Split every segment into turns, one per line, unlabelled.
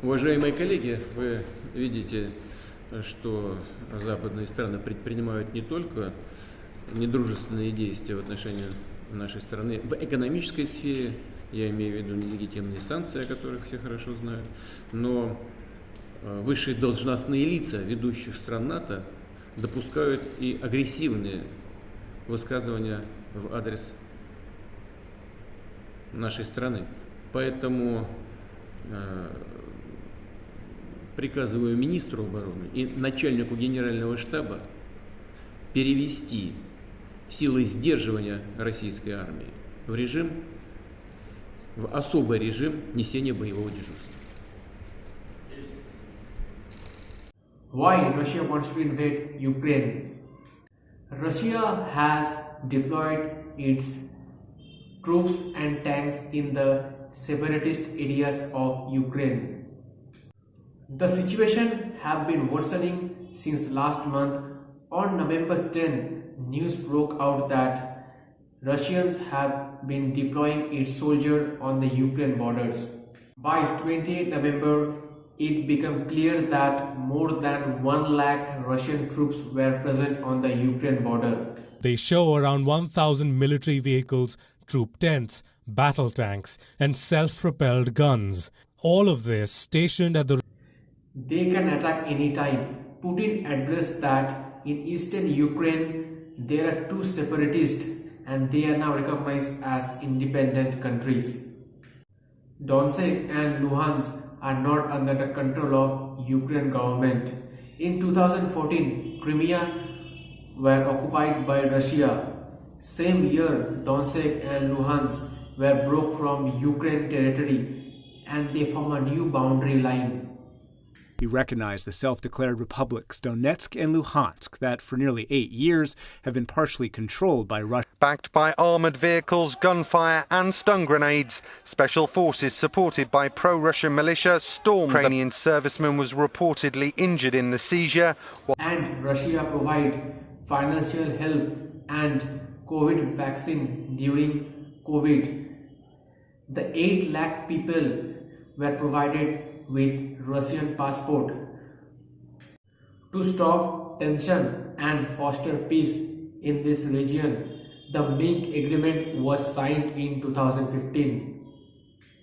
Уважаемые коллеги, вы видите, что западные страны предпринимают не только недружественные действия в отношении нашей страны в экономической сфере, я имею в виду нелегитимные санкции, о которых все хорошо знают, но высшие должностные лица ведущих стран НАТО допускают и агрессивные высказывания в адрес нашей страны. Поэтому приказываю министру обороны и начальнику генерального штаба перевести силы сдерживания российской армии в особый режим несения боевого дежурства.
Why Russia wants to invade Ukraine? Russia has deployed its troops and tanks in the separatist areas of Ukraine. The situation have been worsening since last month. On November 10, news broke out that Russians have been deploying its soldiers on the Ukraine borders. By 28 November, it became clear that more than 1 lakh Russian troops were present on the Ukraine border.
They show around 1,000 military vehicles, troop tents, battle tanks, and self-propelled guns. All of this stationed at the...
They can attack anytime. Putin addressed that in eastern Ukraine there are 2 separatists and they are now recognized as independent countries. Donetsk and Luhansk are not under the control of Ukraine government. In 2014, Crimea were occupied by Russia. Same year, Donetsk and Luhansk were broke from Ukraine territory and they form a new boundary line.
He recognized the self-declared republics Donetsk and Luhansk that for nearly 8 years have been partially controlled by Russia.
Backed by armoured vehicles, gunfire and stun grenades, special forces supported by pro-Russian militia stormed. Ukrainian serviceman was reportedly injured in the seizure.
And Russia provide financial help and COVID vaccine during COVID. The 8 lakh people were provided with Russian passport. To stop tension and foster peace in this region, the Minsk agreement was signed in 2015.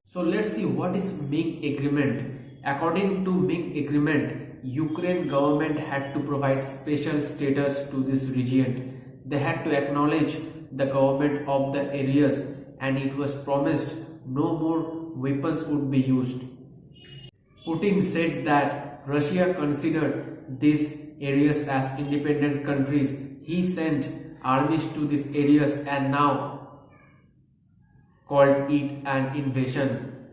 So let's see what is Minsk agreement. According to Minsk agreement, Ukraine government had to provide special status to this region. They had to acknowledge the government of the areas and it was promised no more weapons would be used. Putin said that Russia considered these areas as independent countries. He sent armies to these areas and now called it an invasion.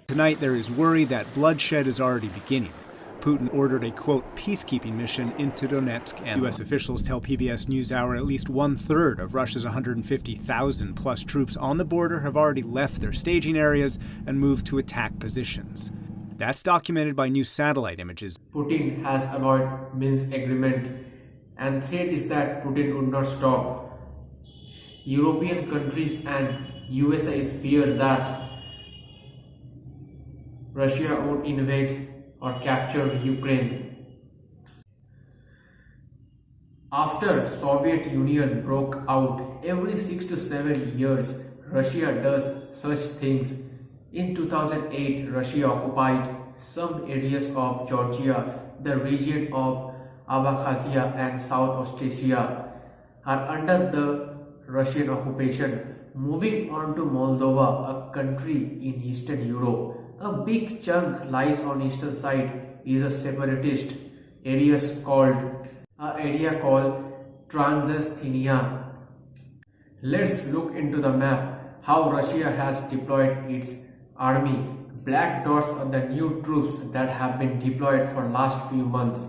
Tonight there is worry that bloodshed is already beginning. Putin ordered a, quote, peacekeeping mission into Donetsk, and U.S. officials tell PBS NewsHour at least 1/3 of Russia's 150,000 plus troops on the border have already left their staging areas and moved to attack positions. That's documented by new satellite images.
Putin has avoided Minsk agreement and threat is that Putin would not stop. European countries and USA fear that Russia would invade or capture Ukraine. After Soviet Union broke out, every 6 to 7 years Russia does such things. In 2008, Russia occupied some areas of Georgia. The region of Abkhazia and South Ossetia are under the Russian occupation. Moving on to Moldova, a country in Eastern Europe. A big chunk lies on eastern side is a separatist area called Transnistria. Let's look into the map how Russia has deployed its army. Black dots are the new troops that have been deployed for last few months.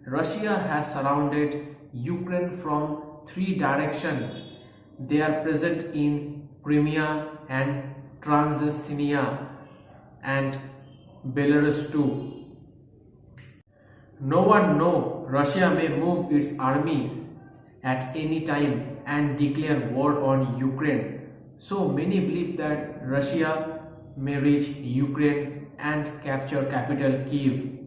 Russia has surrounded Ukraine from 3 directions. They are present in Crimea and Transnistria and Belarus too. No one knows Russia may move its army at any time and declare war on Ukraine. So many believe that Russia may reach Ukraine and capture capital Kiev.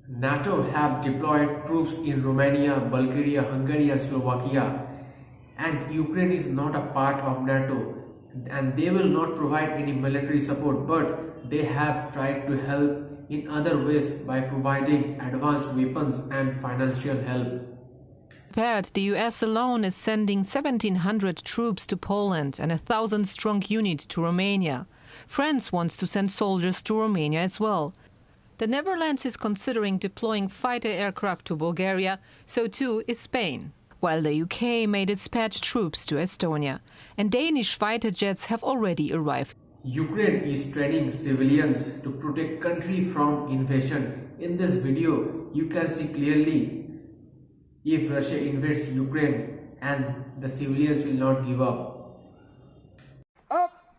NATO have deployed troops in Romania, Bulgaria, Hungary and Slovakia, and Ukraine is not a part of NATO, and they will not provide any military support, but they have tried to help in other ways by providing advanced weapons and financial help.
The US alone is sending 1,700 troops to Poland and a 1,000-strong unit to Romania. France wants to send soldiers to Romania as well. The Netherlands is considering deploying fighter aircraft to Bulgaria, so too is Spain. While the UK may dispatch troops to Estonia, and Danish fighter jets have already arrived.
Ukraine is training civilians to protect country from invasion. In this video, you can see clearly if Russia invades Ukraine, and the civilians will not give up.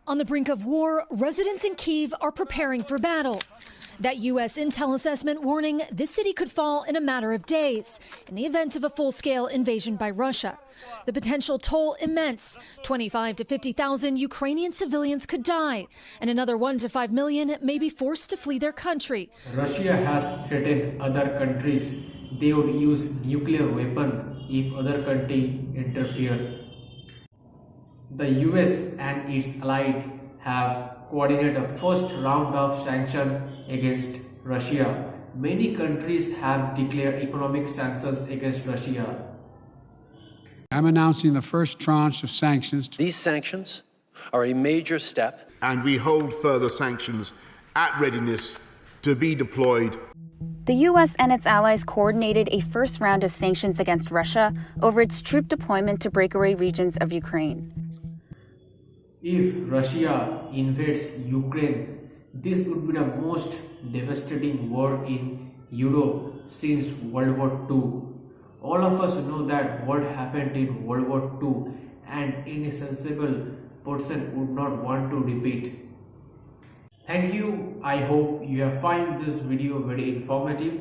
On the brink of war, residents in Kyiv are preparing for battle. That U.S. intel assessment warning this city could fall in a matter of days in the event of a full-scale invasion by Russia. The potential toll immense. 25 to 50,000 Ukrainian civilians could die, and another 1 to 5 million may be forced to flee their country.
Russia has threatened other countries. They would use nuclear weapon if other country interfere. The U.S. and its allies have coordinated a first round of sanctions against Russia. Many countries have declared economic sanctions against Russia.
I'm announcing the first tranche of sanctions.
These sanctions are a major step.
And we hold further sanctions at readiness to be deployed.
The U.S. and its allies coordinated a first round of sanctions against Russia over its troop deployment to breakaway regions of Ukraine.
If Russia invades Ukraine, this would be the most devastating war in Europe since World War II. All of us know that what happened in World War II, and any sensible person would not want to repeat. Thank you. I hope you have found this video very informative.